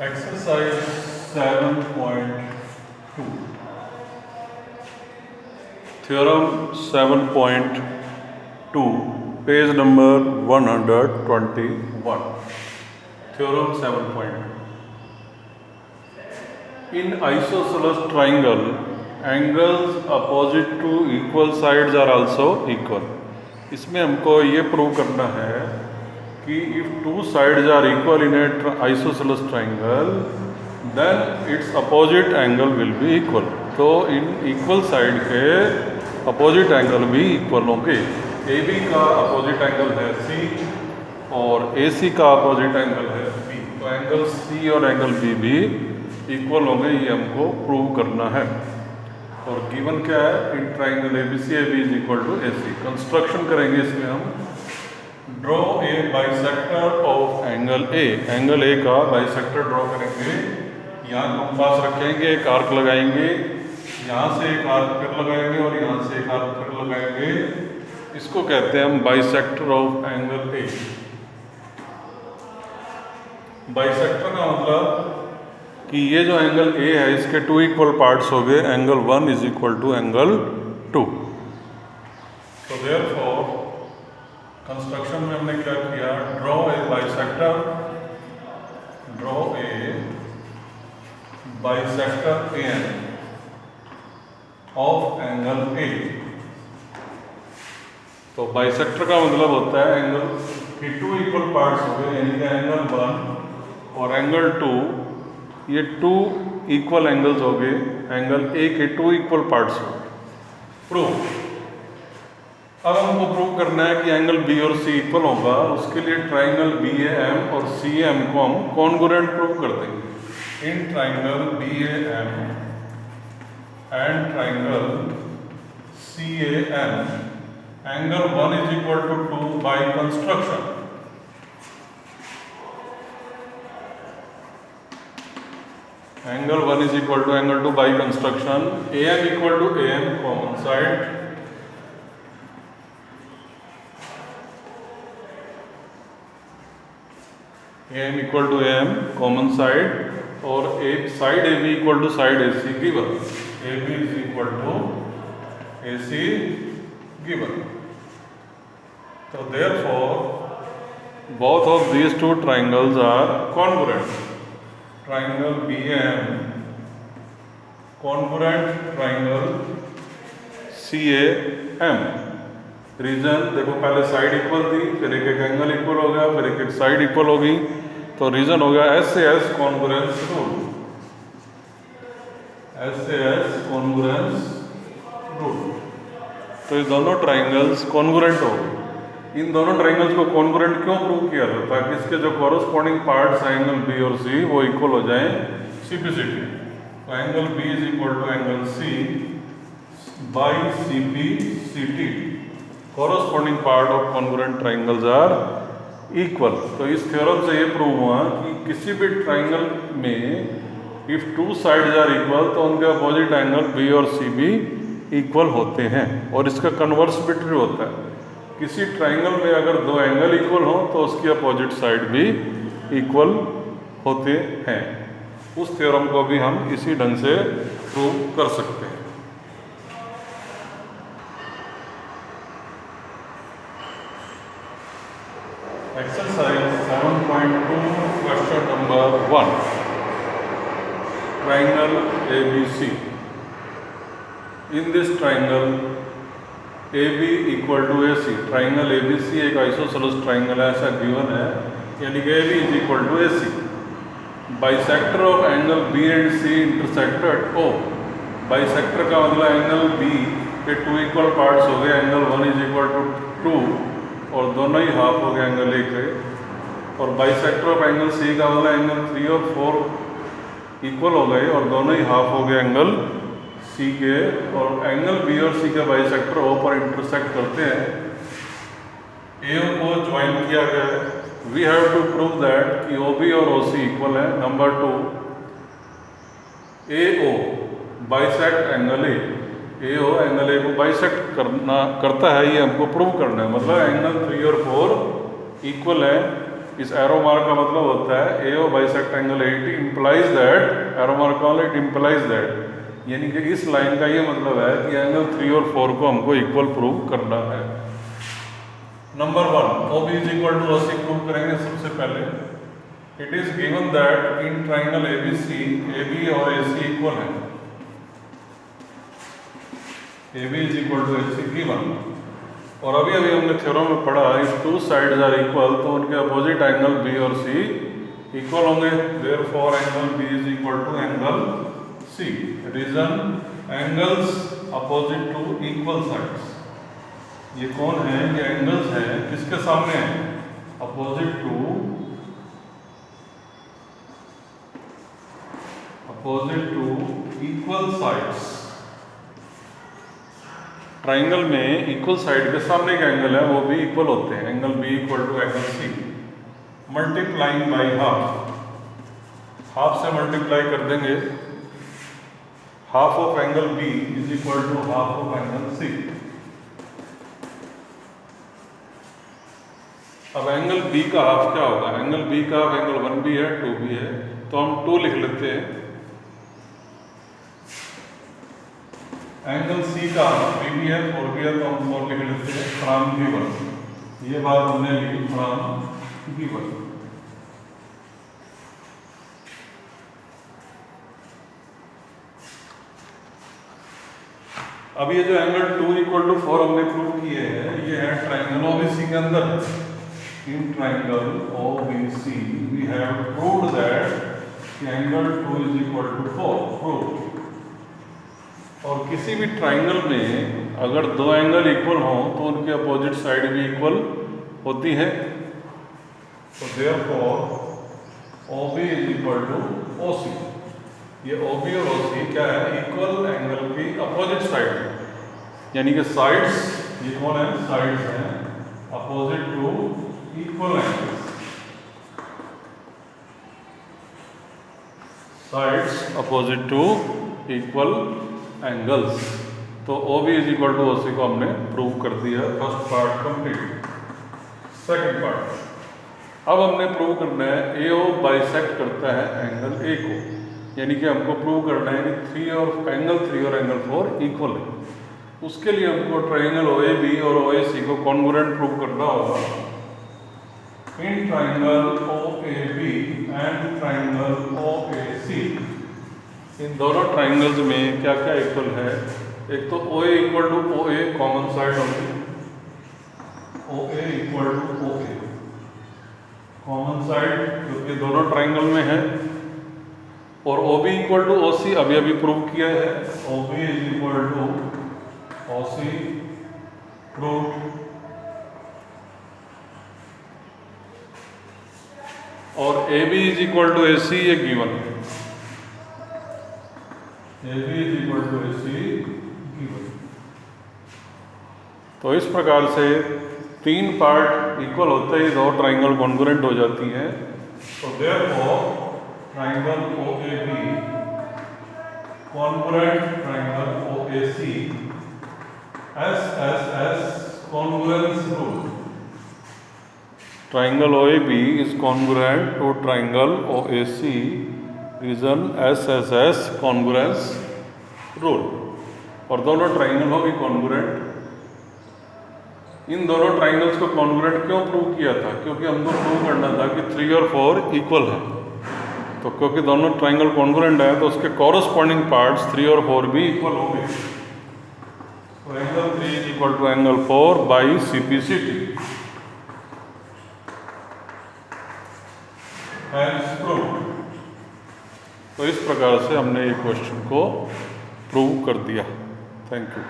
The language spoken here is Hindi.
Exercise 7.2 Theorem 7.2 page number 121 Theorem 7.2 In isosceles triangle angles opposite to equal sides are also equal। इसमें हमको ये प्रूव करना है कि if two sides are equal in a isosceles triangle then its opposite angle will be equal। तो इन इक्वल साइड के अपोजिट एंगल भी इक्वल होंगे। AB का अपोजिट एंगल है C और AC का अपोजिट एंगल है B, तो एंगल C और एंगल B भी इक्वल होंगे, ये हमको प्रूव करना है। और गिवन क्या है, in triangle ABC AB is equal to AC। Construction करेंगे इसमें हम, draw a bisector of angle A, angle A का बाइसेक्टर ड्रॉ करेंगे। यहाँ कंपास रखेंगे, एक आर्क लगाएंगे, यहाँ से एक आर्क फिर लगाएंगे और यहाँ से एक आर्क फिर लगाएंगे। इसको कहते हैं हम bisector of angle A। Bisector का मतलब कि ये जो एंगल A है इसके टू इक्वल पार्ट्स हो गए, angle 1 is equal to angle 2। तो देयरफॉर कंस्ट्रक्शन में हमने क्या किया, draw a bisector AN of angle A। तो बाइसेक्टर का मतलब होता है एंगल की टू इक्वल पार्ट्स हो गए, यानी कि एंगल 1 और एंगल 2, ये टू इक्वल एंगल्स हो गए, एंगल A के टू इक्वल पार्ट्स हो गए। प्रूव। अब हमको प्रूव करना है कि एंगल B और C इक्वल होगा। उसके लिए ट्राइंगल BAM और CAM को हम कॉन्ग्रुएंट प्रूव कर देंगे। In triangle BAM and triangle CAM angle 1 is equal to 2 by construction. Angle 1 is equal to angle 2 by construction. AM equal to AM common side, AM equal to AM common side और side AB equal to side AC given. AB is equal to AC given. तो therefore both of these two triangles are congruent। Triangle BAM congruent triangle CAM। Reason देखो, पहले साइड इक्वल थी, फिर एक एक एंगल इक्वल हो गया, फिर एक एक साइड इक्वल हो गई, तो रीजन हो गया SAS congruence rule. SAS congruence rule. तो ये दोनों ट्राइंगल्स कॉन्ग्रुएंट हो गए। इन दोनों ट्राइंगल्स को कॉन्ग्रुएंट क्यों प्रूव किया था, ताकि इसके जो कॉरस्पॉन्डिंग पार्ट्स हैं एंगल B और C वो इक्वल हो जाएं CPCT। तो angle B is equal to angle C by CPCT। Corresponding part of congruent triangles are equal. तो इस थ्योरम से ये प्रूव हुआ कि किसी भी ट्राइंगल में if two sides are equal तो उनके अपोजिट एंगल B और C भी इक्वल होते हैं। और इसका कन्वर्स भी ट्रू होता है, किसी ट्राइंगल में अगर दो एंगल इक्वल हो तो उसकी अपोजिट साइड भी इक्वल होते हैं। उस थ्योरम को भी हम इसी ढंग से प्रूव कर सकते हैं। Exercise 7.2 question number 1, triangle ABC। In this triangle AB equal to AC, triangle ABC एक आइसोसेलेस ट्राइंगल है, ऐसा गिवन है, यानी कि AB is equal to AC। Bisector of angle B and C intersected O। Bisector का मतलब एंगल B के टू इक्वल पार्ट्स हो गए, एंगल 1 इज इक्वल टू 2 और दोनों ही हाफ हो गए एंगल A के। और बाइसेक्टर ऑफ एंगल C का मतलब एंगल 3 और 4 इक्वल हो गए और दोनों ही हाफ हो गए एंगल C के। और एंगल B और C के बाइसेक्टर O पर इंटरसेक्ट करते हैं, AO को ज्वाइन किया गया है। We have to prove that कि OB और OC इक्वल है। Number 2, AO bisect angle A। AO angle A को बाइसेक्ट करता है, ये हमको प्रूव करना है। मतलब एंगल 3 और 4 इक्वल है, इस एरो मार्क का मतलब होता है AO bisect angle 80 implies that, arrow mark का इट इम्प्लाइज दैट, यानी कि इस लाइन का ये मतलब है कि एंगल 3 और 4 को हमको इक्वल प्रूव करना है। Number 1 OB is equal to OC prove करेंगे सबसे पहले। It is given that in triangle ABC AB और AC इक्वल है। AB is equal to AC given, और अभी अभी हमने थ्योरम में पढ़ा if two sides are equal तो उनके अपोजिट एंगल B और C इक्वल होंगे, therefore angle B is equal to angle C। Reason angles opposite to equal sides. ये कौन है? ये एंगल्स हैं किसके सामने? Opposite to equal sides. Triangle में इक्वल साइड के सामने के एंगल है वो भी इक्वल होते हैं। Angle B equal to angle C multiplying by half से मल्टीप्लाई कर देंगे। Half of angle B is equal to half of angle C। अब एंगल B का हाफ क्या होगा? एंगल B का हाफ एंगल 1B है, 2B है, तो हम 2 लिख लेते हैं। एंगल C का 3B है, 4B है, तो हम 4 लिख लेते हैं फ्रॉम गिवन। ये बात हमने लिखी फ्रॉम गिवन। अब ये जो एंगल 2 इक्वल टू 4 हमने प्रूव किए हैं, ये है ट्राइंगल OBC के अंदर। In triangle OBC we have proved that angle 2 is equal to 4 prove. और किसी भी ट्राइंगल में अगर दो एंगल इक्वल हों तो उनकी अपोजिट साइड भी इक्वल होती है। तो therefore OB is equal to OC। ये OB और OC क्या है? इक्वल एंगल की अपोजिट साइड, यानी कि साइड्स, ये कौन है? साइड्स हैं opposite to equal angles. Sides opposite to equal angles. तो OB is equal to OC को हमने प्रूव कर दिया। First part complete. Second part, अब हमने प्रूव करना है AO बाइसेक्ट करता है एंगल A को, यानी कि हमको प्रूव करना है कि एंगल 3 और एंगल 4 इक्वल है। उसके लिए हमको ट्राइंगल OAB और OAC को कॉन्ग्रुएंट प्रूव करना होगा। In triangle OAB and triangle OAC, इन दोनों ट्राइंगल्स में क्या क्या इक्वल है? एक तो OA equal to OA common side होगी, OA equal to OA common side, क्योंकि दोनों ट्राइंगल में है। और OB इक्वल टू OC अभी अभी प्रूव किया है। OB is equal to OC prove. और AB is equal to AC ये गिवन है। AB is equal to AC given. तो इस प्रकार से 3 पार्ट इक्वल होते ही 2 ट्राइंगल कॉन्ग्रुएंट हो जाती हैं। तो therefore triangle OAB congruent triangle OAC SSS congruence rule. Triangle OAB is congruent to triangle OAC, reason SSS congruence rule. और दोनों ट्राइंगल होगी कॉन्ग्रुएंट। इन दोनों ट्राइंगल्स को कॉन्ग्रुएंट क्यों प्रूव किया था? क्योंकि हमको प्रूव करना था कि 3 और 4 इक्वल है। तो क्योंकि दोनों ट्राइंगल कॉन्ग्रुएंट है तो उसके कॉरस्पॉन्डिंग पार्ट्स 3 और 4 भी इक्वल होंगे। तो angle 3 is equal to angle 4 by CPCT। तो इस प्रकार से हमने ये क्वेश्चन को प्रूव कर दिया। Thank you.